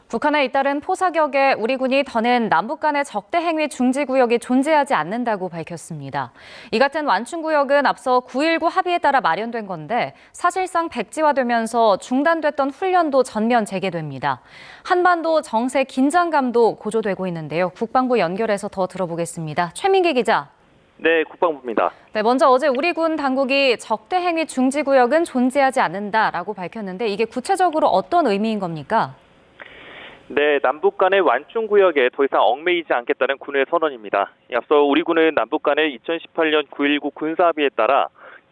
북한에 잇따른 포사격에 우리 군이 더는 남북 간의 적대 행위 중지 구역이 존재하지 않는다고 밝혔습니다. 이 같은 완충 구역은 앞서 9.19 합의에 따라 마련된 건데 사실상 백지화되면서 중단됐던 훈련도 전면 재개됩니다. 한반도 정세 긴장감도 고조되고 있는데요. 국방부 연결해서 더 들어보겠습니다. 최민기 기자. 네, 국방부입니다. 네, 먼저 어제 우리 군 당국이 적대 행위 중지 구역은 존재하지 않는다라고 밝혔는데 이게 구체적으로 어떤 의미인 겁니까? 네, 남북 간의 완충 구역에 더 이상 얽매이지 않겠다는 군의 선언입니다. 앞서 우리 군은 남북 간의 2018년 9.19 군사합의에 따라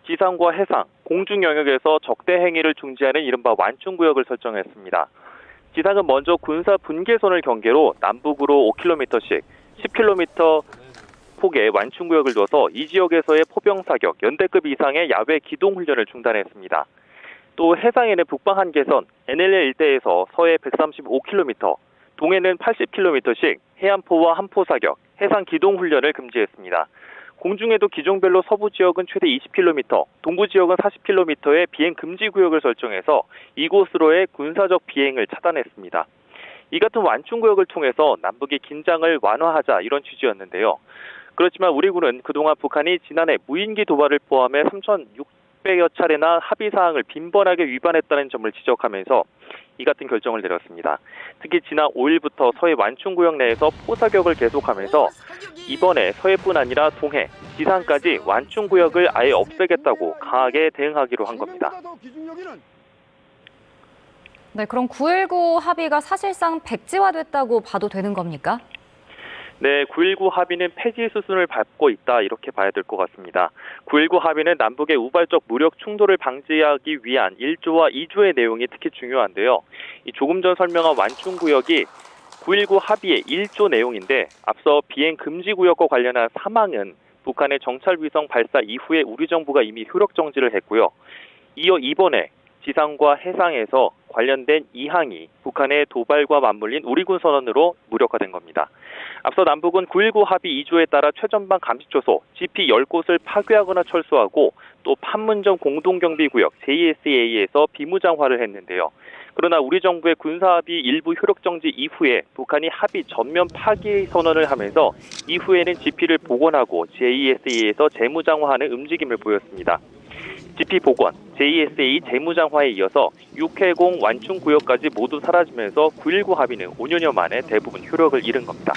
지상과 해상, 공중 영역에서 적대 행위를 중지하는 이른바 완충 구역을 설정했습니다. 지상은 먼저 군사 분계선을 경계로 남북으로 5km씩 10km 폭의 완충 구역을 둬서 이 지역에서의 포병 사격, 연대급 이상의 야외 기동 훈련을 중단했습니다. 또 해상에는 북방 한계선 NLL 일대에서 서해 135km, 동해는 80km씩 해안포와 함포 사격, 해상 기동 훈련을 금지했습니다. 공중에도 기종별로 서부 지역은 최대 20km, 동부 지역은 40km의 비행 금지 구역을 설정해서 이곳으로의 군사적 비행을 차단했습니다. 이 같은 완충 구역을 통해서 남북의 긴장을 완화하자 이런 취지였는데요. 그렇지만 우리 군은 그동안 북한이 지난해 무인기 도발을 포함해 3,600여 차례나 합의 사항을 빈번하게 위반했다는 점을 지적하면서 이 같은 결정을 내렸습니다. 특히 지난 5일부터 서해 완충구역 내에서 포사격을 계속하면서 이번에 서해뿐 아니라 동해, 지상까지 완충구역을 아예 없애겠다고 강하게 대응하기로 한 겁니다. 네, 그럼 9.19 합의가 사실상 백지화됐다고 봐도 되는 겁니까? 네, 9.19 합의는 폐지 수순을 밟고 있다 이렇게 봐야 될 것 같습니다. 9.19 합의는 남북의 우발적 무력 충돌을 방지하기 위한 1조와 2조의 내용이 특히 중요한데요. 조금 전 설명한 완충구역이 9.19 합의의 1조 내용인데 앞서 비행 금지 구역과 관련한 사망은 북한의 정찰위성 발사 이후에 우리 정부가 이미 효력 정지를 했고요. 이어 이번에 지상과 해상에서 관련된 2항이 북한의 도발과 맞물린 우리 군 선언으로 무력화된 겁니다. 앞서 남북은 9.19 합의 2조에 따라 최전방 감시초소, GP 10곳을 파괴하거나 철수하고 또 판문점 공동경비구역 JSA에서 비무장화를 했는데요. 그러나 우리 정부의 군사합의 일부 효력정지 이후에 북한이 합의 전면 파기 선언을 하면서 이후에는 GP를 복원하고 JSA에서 재무장화하는 움직임을 보였습니다. GP 복원, JSA 재무장화에 이어서 6회공 완충 구역까지 모두 사라지면서 9.19 합의는 5년여 만에 대부분 효력을 잃은 겁니다.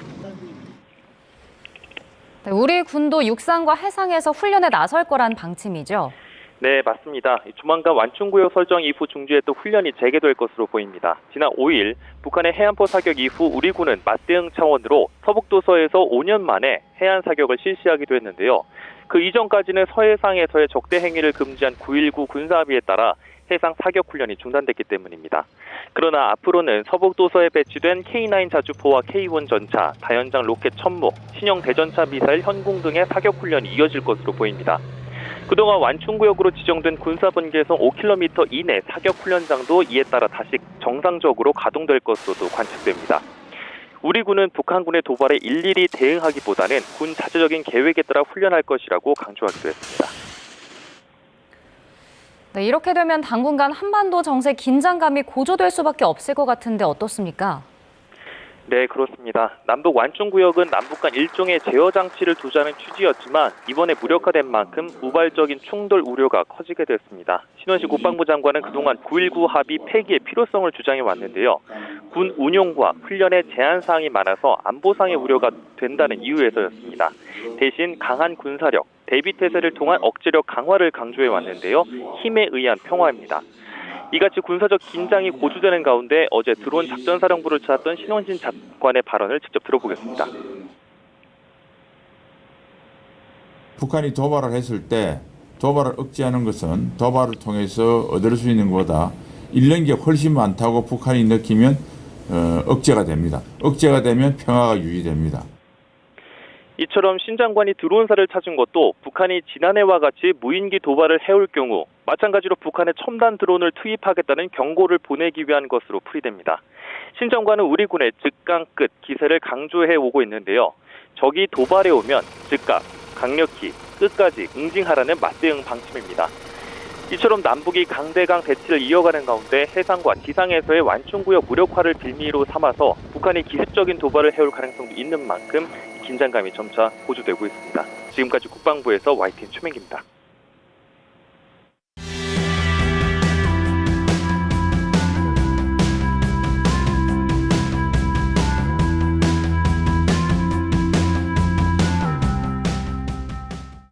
네, 우리 군도 육상과 해상에서 훈련에 나설 거란 방침이죠? 네, 맞습니다. 조만간 완충구역 설정 이후 중지했던 훈련이 재개될 것으로 보입니다. 지난 5일 북한의 해안포 사격 이후 우리 군은 맞대응 차원으로 서북도서에서 5년 만에 해안 사격을 실시하기도 했는데요. 그 이전까지는 서해상에서의 적대 행위를 금지한 9.19 군사합의에 따라 해상 사격 훈련이 중단됐기 때문입니다. 그러나 앞으로는 서북도서에 배치된 K9 자주포와 K1 전차, 다연장 로켓 천무, 신형 대전차 미사일 현궁 등의 사격 훈련이 이어질 것으로 보입니다. 그동안 완충구역으로 지정된 군사분계선 5km 이내 사격 훈련장도 이에 따라 다시 정상적으로 가동될 것으로도 관측됩니다. 우리 군은 북한군의 도발에 일일이 대응하기보다는 군 자체적인 계획에 따라 훈련할 것이라고 강조하기도 했습니다. 네, 이렇게 되면 당분간 한반도 정세 긴장감이 고조될 수밖에 없을 것 같은데 어떻습니까? 네, 그렇습니다. 남북 완충구역은 남북 간 일종의 제어 장치를 두자는 취지였지만 이번에 무력화된 만큼 우발적인 충돌 우려가 커지게 됐습니다. 신원식 국방부 장관은 그동안 9.19 합의 폐기의 필요성을 주장해 왔는데요. 군 운용과 훈련에 제한 사항이 많아서 안보상의 우려가 된다는 이유에서였습니다. 대신 강한 군사력, 대비태세를 통한 억제력 강화를 강조해 왔는데요. 힘에 의한 평화입니다. 이같이 군사적 긴장이 고조되는 가운데 어제 드론 작전사령부를 찾았던 신원신 장관의 발언을 직접 들어보겠습니다. 북한이 도발을 했을 때 도발을 억제하는 것은 도발을 통해서 얻을 수 있는 것보다 잃는 게 훨씬 많다고 북한이 느끼면 억제가 됩니다. 억제가 되면 평화가 유지됩니다. 이처럼 신 장관이 드론사를 찾은 것도 북한이 지난해와 같이 무인기 도발을 해올 경우 마찬가지로 북한에 첨단 드론을 투입하겠다는 경고를 보내기 위한 것으로 풀이됩니다. 신 장관은 우리 군의 즉각 끝 기세를 강조해 오고 있는데요. 적이 도발해 오면 즉각, 강력히, 끝까지 응징하라는 맞대응 방침입니다. 이처럼 남북이 강대강 대치를 이어가는 가운데 해상과 지상에서의 완충구역 무력화를 빌미로 삼아서 북한이 기습적인 도발을 해올 가능성도 있는 만큼 긴장감이 점차 고조되고 있습니다. 지금까지 국방부에서 YTN 최민기입니다.